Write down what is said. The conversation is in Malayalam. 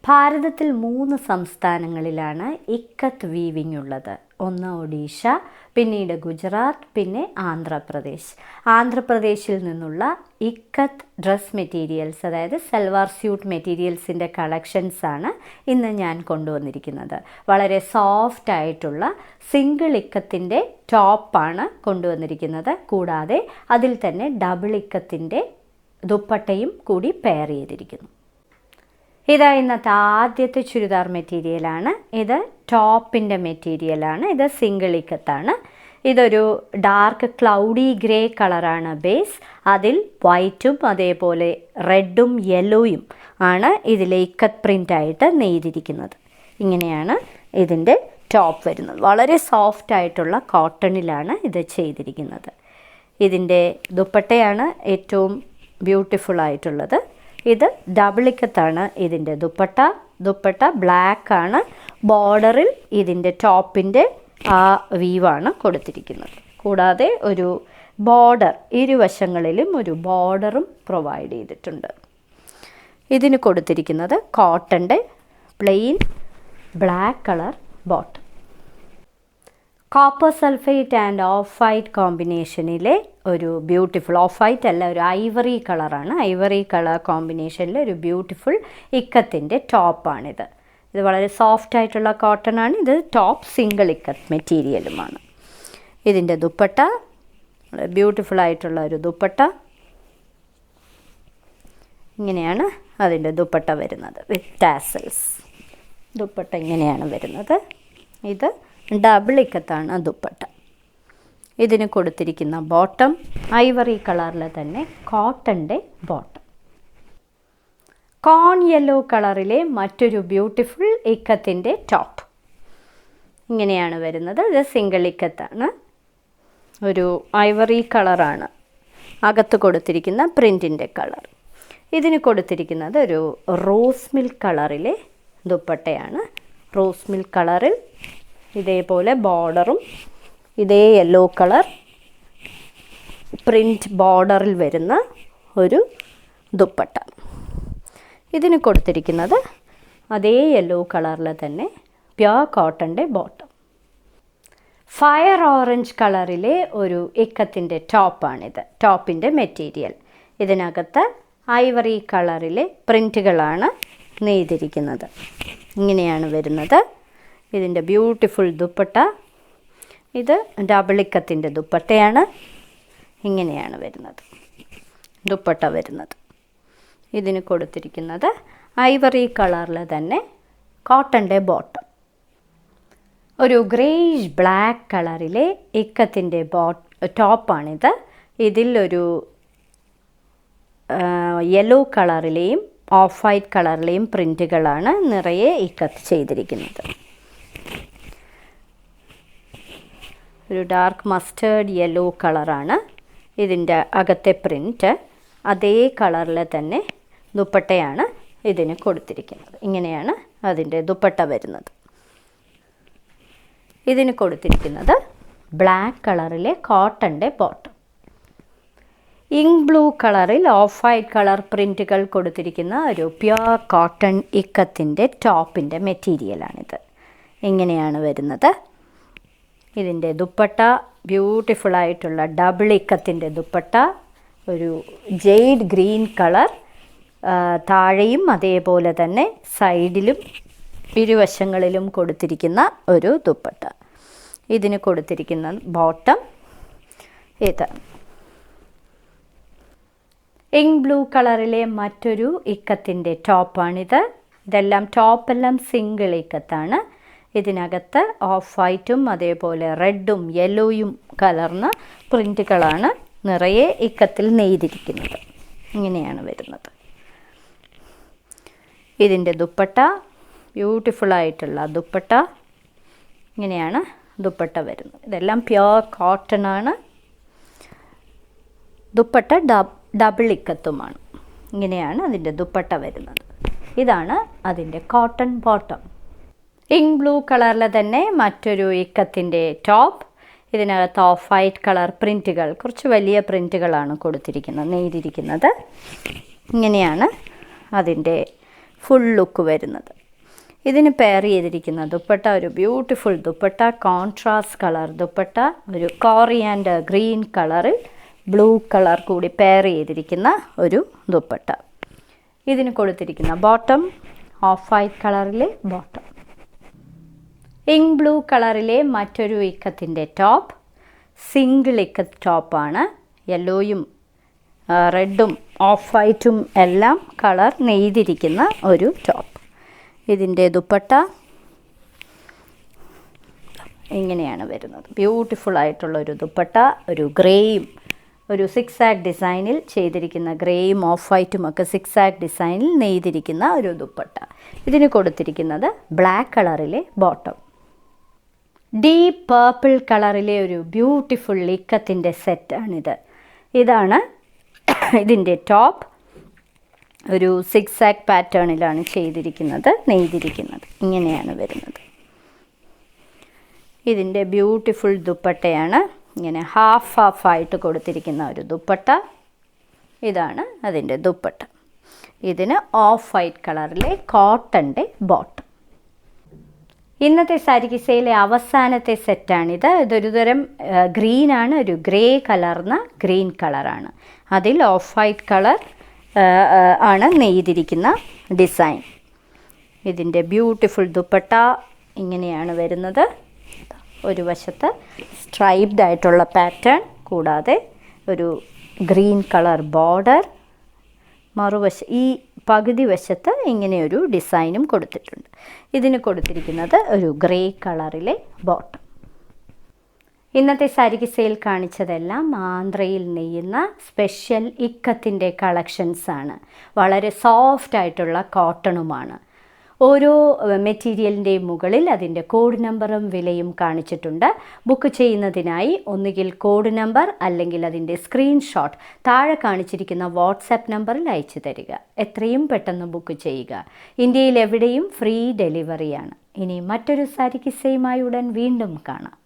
ഭാരതത്തിൽ 3 സംസ്ഥാനങ്ങളിലാണ് ഇക്കത്ത് വീവിംഗ് ഉള്ളത്. ഒന്ന് ഒഡീഷ, പിന്നീട് ഗുജറാത്ത്, പിന്നെ ആന്ധ്രാപ്രദേശ്. ആന്ധ്രാപ്രദേശിൽ നിന്നുള്ള ഇക്കത്ത് ഡ്രസ് മെറ്റീരിയൽസ്, അതായത് സൽവാർ സ്യൂട്ട് മെറ്റീരിയൽസിൻ്റെ കളക്ഷൻസാണ് ഇന്ന് ഞാൻ കൊണ്ടുവന്നിരിക്കുന്നത്. വളരെ സോഫ്റ്റ് ആയിട്ടുള്ള സിംഗിൾ ഇക്കത്തിൻ്റെ ടോപ്പാണ് കൊണ്ടുവന്നിരിക്കുന്നത്. കൂടാതെ അതിൽ തന്നെ ഡബിൾ ഇക്കത്തിൻ്റെ ദുപ്പട്ടയും കൂടി പെയർ ചെയ്തിരിക്കുന്നു. ഇതാ ഇന്നത്തെ ആദ്യത്തെ ചുരിദാർ മെറ്റീരിയലാണ്. ഇത് ടോപ്പിൻ്റെ മെറ്റീരിയലാണ്. ഇത് സിംഗിൾ ഇക്കത്താണ്. ഇതൊരു ഡാർക്ക് ക്ലൗഡി ഗ്രേ കളറാണ് ബേസ്. അതിൽ വൈറ്റും അതേപോലെ റെഡും യെല്ലോയും ആണ് ഇതിലെ ഇക്കത്ത് പ്രിൻ്റായിട്ട് നെയ്തിരിക്കുന്നത്. ഇങ്ങനെയാണ് ഇതിൻ്റെ ടോപ്പ് വരുന്നത്. വളരെ സോഫ്റ്റ് ആയിട്ടുള്ള കോട്ടണിലാണ് ഇത് ചെയ്തിരിക്കുന്നത്. ഇതിൻ്റെ ദുപ്പട്ടയാണ് ഏറ്റവും ബ്യൂട്ടിഫുൾ ആയിട്ടുള്ളത്. ഇത് ഡബിൾ ഇക്കത്താണ് ഇതിൻ്റെ ദുപ്പട്ട ബ്ലാക്ക് ആണ്. ബോർഡറിൽ ഇതിൻ്റെ ടോപ്പിൻ്റെ ആ വീവാണ് കൊടുത്തിരിക്കുന്നത്. കൂടാതെ ഒരു ബോർഡർ, ഇരുവശങ്ങളിലും ഒരു ബോർഡറും പ്രൊവൈഡ് ചെയ്തിട്ടുണ്ട്. ഇതിന് കൊടുത്തിരിക്കുന്നത് കോട്ടൻ്റെ plain black colour bottom. Copper sulphate and off white കോമ്പിനേഷനിലെ ഒരു ബ്യൂട്ടിഫുൾ, ഓഫ് വൈറ്റ് അല്ല, ഒരു ഐവറി കളറാണ്. ഐവറി കളർ കോമ്പിനേഷനിൽ ഒരു ബ്യൂട്ടിഫുൾ ഇക്കത്തിൻ്റെ ടോപ്പാണിത്. ഇത് വളരെ സോഫ്റ്റ് ആയിട്ടുള്ള കോട്ടൺ ആണ്. ഇത് ടോപ്പ് സിംഗിൾ ഇക്കത്ത് മെറ്റീരിയലുമാണ്. ഇതിൻ്റെ ദുപ്പട്ട ബ്യൂട്ടിഫുൾ ആയിട്ടുള്ള ഒരു ദുപ്പട്ട. ഇങ്ങനെയാണ് അതിൻ്റെ ദുപ്പട്ട വരുന്നത് വിത്ത് ടാസൽസ്. ദുപ്പട്ട ഇങ്ങനെയാണ് വരുന്നത്. ഇത് ഡബിൾ ഇക്കത്താണ് ദുപ്പട്ട. ഇതിന് കൊടുത്തിരിക്കുന്ന ബോട്ടം ഐവറി കളറിൽ തന്നെ കോട്ടൻ്റെ ബോട്ടം. കോൺ യെല്ലോ കളറിലെ മറ്റൊരു ബ്യൂട്ടിഫുൾ ഇക്കത്തിൻ്റെ ടോപ്പ്. ഇങ്ങനെയാണ് വരുന്നത്. ഇത് സിംഗിൾ ഇക്കത്താണ്. ഒരു ഐവറി കളറാണ് അകത്ത് കൊടുത്തിരിക്കുന്ന പ്രിൻറ്റിൻ്റെ കളർ. ഇതിന് കൊടുത്തിരിക്കുന്നത് ഒരു റോസ് മിൽക്ക് കളറിലെ ദുപ്പട്ടയാണ്. റോസ് മിൽക്ക് കളറിൽ ഇതേപോലെ ബോർഡറും ഇതേ യെല്ലോ കളർ പ്രിൻറ്റ് ബോർഡറിൽ വരുന്ന ഒരു ദുപ്പട്ട. ഇതിന് കൊടുത്തിരിക്കുന്നത് അതേ യെല്ലോ കളറിൽ തന്നെ പ്യുർ കോട്ടൻ്റെ ബോട്ടം. ഫയർ ഓറഞ്ച് കളറിലെ ഒരു ഇക്കത്തിൻ്റെ ടോപ്പാണിത്. ടോപ്പിൻ്റെ മെറ്റീരിയൽ. ഇതിനകത്ത് ഐവറി കളറിലെ പ്രിൻറ്റുകളാണ് നെയ്തിരിക്കുന്നത്. ഇങ്ങനെയാണ് വരുന്നത്. ഇതിൻ്റെ ബ്യൂട്ടിഫുൾ ദുപ്പട്ട. ഇത് ഡബിൾ ഇക്കത്തിൻ്റെ ദുപ്പട്ടയാണ്. ഇങ്ങനെയാണ് വരുന്നത് ദുപ്പട്ട വരുന്നത്. ഇതിന് കൊടുത്തിരിക്കുന്നത് ഐവറി കളറിൽ തന്നെ കോട്ടൻ്റെ ബോട്ടം. ഒരു ഗ്രേഷ് ബ്ലാക്ക് കളറിലെ ഇക്കത്തിൻ്റെ ടോപ്പാണിത്. ഇതിൽ ഒരു യെല്ലോ കളറിലെയും ഓഫ് വൈറ്റ് കളറിലെയും പ്രിൻറ്റുകളാണ് നിറയെ ഇക്കത്ത് ചെയ്തിരിക്കുന്നത്. ഒരു ഡാർക്ക് മസ്റ്റേർഡ് യെല്ലോ കളറാണ് ഇതിൻ്റെ അകത്തെ പ്രിൻറ്റ്. അതേ കളറിൽ തന്നെ ദുപ്പട്ടയാണ് ഇതിന് കൊടുത്തിരിക്കുന്നത്. ഇങ്ങനെയാണ് അതിൻ്റെ ദുപ്പട്ട വരുന്നത്. ഇതിന് കൊടുത്തിരിക്കുന്നത് ബ്ലാക്ക് കളറിലെ കോട്ടൻ്റെ ബോട്ടം. ഇങ്ക് ബ്ലൂ കളറിൽ ഓഫ് വൈറ്റ് കളർ പ്രിൻറ്റുകൾ കൊടുത്തിരിക്കുന്ന ഒരു പ്യുർ കോട്ടൺ ഇക്കത്തിൻ്റെ ടോപ്പിൻ്റെ മെറ്റീരിയലാണിത്. ഇങ്ങനെയാണ് വരുന്നത്. ഇതിൻ്റെ ദുപ്പട്ട ബ്യൂട്ടിഫുള്ളായിട്ടുള്ള ഡബിൾ ഇക്കത്തിൻ്റെ ദുപ്പട്ട. ഒരു ജെയ്ഡ് ഗ്രീൻ കളർ. താഴെയും അതേപോലെ തന്നെ സൈഡിലും ഇരുവശങ്ങളിലും കൊടുത്തിരിക്കുന്ന ഒരു ദുപ്പട്ട. ഇതിന് കൊടുത്തിരിക്കുന്ന ബോട്ടം ഇത് ഇങ്ക് ബ്ലൂ കളറിലെ മറ്റൊരു ഇക്കത്തിൻ്റെ ടോപ്പാണിത്. ഇതെല്ലാം ടോപ്പെല്ലാം സിംഗിൾ ഇക്കത്താണ്. ഇതിനകത്ത് ഓഫ് വൈറ്റും അതേപോലെ റെഡും യെല്ലോയും കലർന്ന പ്രിൻറ്റുകളാണ് നിറയെ ഇക്കത്തിൽ നെയ്തിരിക്കുന്നത്. ഇങ്ങനെയാണ് വരുന്നത്. ഇതിൻ്റെ ദുപ്പട്ട ബ്യൂട്ടിഫുള്ളായിട്ടുള്ള ദുപ്പട്ട. ഇങ്ങനെയാണ് ദുപ്പട്ട വരുന്നത്. ഇതെല്ലാം പ്യുർ കോട്ടൺ ആണ്. ദുപ്പട്ട ഡബിൾ ഇക്കത്തുമാണ്. ഇങ്ങനെയാണ് അതിൻ്റെ ദുപ്പട്ട വരുന്നത്. ഇതാണ് അതിൻ്റെ കോട്ടൺ ബോട്ടം. ഇങ്ക് ബ്ലൂ കളറിൽ തന്നെ മറ്റൊരു ഇക്കത്തിൻ്റെ ടോപ്പ്. ഇതിനകത്ത് ഓഫ് വൈറ്റ് കളർ പ്രിൻറ്റുകൾ, കുറച്ച് വലിയ പ്രിൻറ്റുകളാണ് കൊടുത്തിരിക്കുന്നത്, നെയ്തിരിക്കുന്നത്. ഇങ്ങനെയാണ് അതിൻ്റെ ഫുൾ ലുക്ക് വരുന്നത്. ഇതിന് പെയർ ചെയ്തിരിക്കുന്ന ദുപ്പട്ട ഒരു beautiful dupatta, contrast colour dupatta, ഒരു കോറിയാൻഡർ ഗ്രീൻ കളറിൽ ബ്ലൂ കളർ കൂടി പെയർ ചെയ്തിരിക്കുന്ന ഒരു ദുപ്പട്ട. ഇതിന് കൊടുത്തിരിക്കുന്ന ബോട്ടം ഓഫ് വൈറ്റ് കളറിലെ ബോട്ടം, ഇങ്ക് ബ്ലൂ കളറിലെ മറ്റൊരു ഇക്കത്തിൻ്റെ ടോപ്പ്, സിംഗിൾ ഇക്കത്ത് ടോപ്പാണ്. യെല്ലോയും റെഡും ഓഫ് വൈറ്റും എല്ലാം കളർ നെയ്തിരിക്കുന്ന ഒരു ടോപ്പ്. ഇതിൻ്റെ ദുപ്പട്ട ഇങ്ങനെയാണ് വരുന്നത്. ബ്യൂട്ടിഫുൾ ആയിട്ടുള്ള ഒരു ദുപ്പട്ട, ഒരു ഗ്രേയും ഒരു സിക്സ് ആക്ക് ഡിസൈനിൽ ചെയ്തിരിക്കുന്ന ഗ്രേയും ഓഫ് വൈറ്റും ഒക്കെ സിക്സ് ആക്ക് ഡിസൈനിൽ നെയ്തിരിക്കുന്ന ഒരു ദുപ്പട്ട. ഇതിന് കൊടുത്തിരിക്കുന്നത് ബ്ലാക്ക് കളറിലെ ബോട്ടം. ഡീപ്പ് പേർപ്പിൾ കളറിലെ ഒരു ബ്യൂട്ടിഫുൾ ഇക്കത്തിൻ്റെ സെറ്റാണിത്. ഇതാണ് ഇതിൻ്റെ ടോപ്പ്. ഒരു സിക്സ് ആക്ക് പാറ്റേണിലാണ് ചെയ്തിരിക്കുന്നത്, നെയ്തിരിക്കുന്നത്. ഇങ്ങനെയാണ് വരുന്നത്. ഇതിൻ്റെ ബ്യൂട്ടിഫുൾ ദുപ്പട്ടയാണ്. ഇങ്ങനെ ഹാഫായിട്ട് കൊടുത്തിരിക്കുന്ന ഒരു ദുപ്പട്ട. ഇതാണ് അതിൻ്റെ ദുപ്പട്ട. ഇതിന് ഓഫ് വൈറ്റ് കളറിലെ കോട്ടൻ്റെ ബോട്ടം. ഇന്നത്തെ സാരി കിസയിലെ അവസാനത്തെ സെറ്റാണിത്. ഇതൊരു തരം ഗ്രീനാണ്, ഒരു ഗ്രേ കലർന്ന ഗ്രീൻ കളറാണ്. അതിൽ ഓഫ് വൈറ്റ് കളർ ആണ് നെയ്തിരിക്കുന്ന ഡിസൈൻ. ഇതിൻ്റെ ബ്യൂട്ടിഫുൾ ദുപ്പട്ട ഇങ്ങനെയാണ് വരുന്നത്. ഒരു വശത്ത് സ്ട്രൈപ്ഡ് ആയിട്ടുള്ള പാറ്റേൺ, കൂടാതെ ഒരു ഗ്രീൻ കളർ ബോർഡർ, ഈ പകുതി വശത്ത് ഇങ്ങനെയൊരു ഡിസൈനും കൊടുത്തിട്ടുണ്ട്. ഇതിന് കൊടുത്തിരിക്കുന്നത് ഒരു ഗ്രേ കളറിലെ ബോട്ടം. ഇന്നത്തെ സാരി കിസയിൽ കാണിച്ചതെല്ലാം ആന്ധ്രയിൽ നെയ്യുന്ന സ്പെഷ്യൽ ഇക്കത്തിൻ്റെ കളക്ഷൻസാണ്. വളരെ സോഫ്റ്റ് ആയിട്ടുള്ള കോട്ടണുമാണ്. ഓരോ മെറ്റീരിയലിൻ്റെ മുകളിൽ അതിൻ്റെ കോഡ് നമ്പറും വിലയും കാണിച്ചിട്ടുണ്ട്. ബുക്ക് ചെയ്യുന്നതിനായി ഒന്നുകിൽ കോഡ് നമ്പർ അല്ലെങ്കിൽ അതിൻ്റെ സ്ക്രീൻഷോട്ട് താഴെ കാണിച്ചിരിക്കുന്ന വാട്സാപ്പ് നമ്പറിൽ അയച്ചു തരിക. എത്രയും പെട്ടെന്ന് ബുക്ക് ചെയ്യുക. ഇന്ത്യയിൽ എവിടെയും ഫ്രീ ഡെലിവറിയാണ്. ഇനി മറ്റൊരു സാരി കിസ്സയുമായി ഉടൻ വീണ്ടും കാണാം.